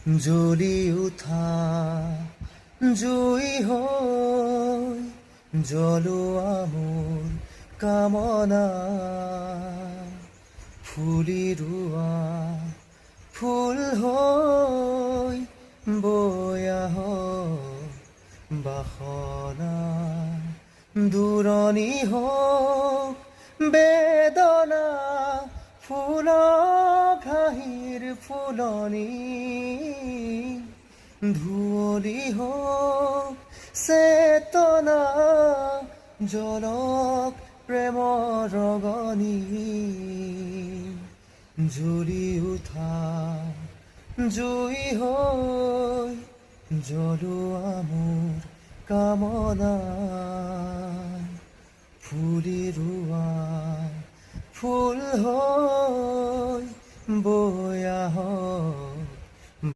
জ্বলি উঠা জুই হৈ জ্বলোৱা মোৰ কামনা ফুলি ৰোৱা ফুল হৈ বৈ আহ বাসনা দূৰণি হওক বেদনা ফুলৰ ঘাঁহিৰ ফুলনি ধুঁৱলি হওক চেতনা জলক প্ৰেমৰ ৰগনি জ্বলি উঠা জুই হৈ জ্বলোৱা মোৰ কামনা ফুলি ৰোৱা ফুল হৈ বৈ আহ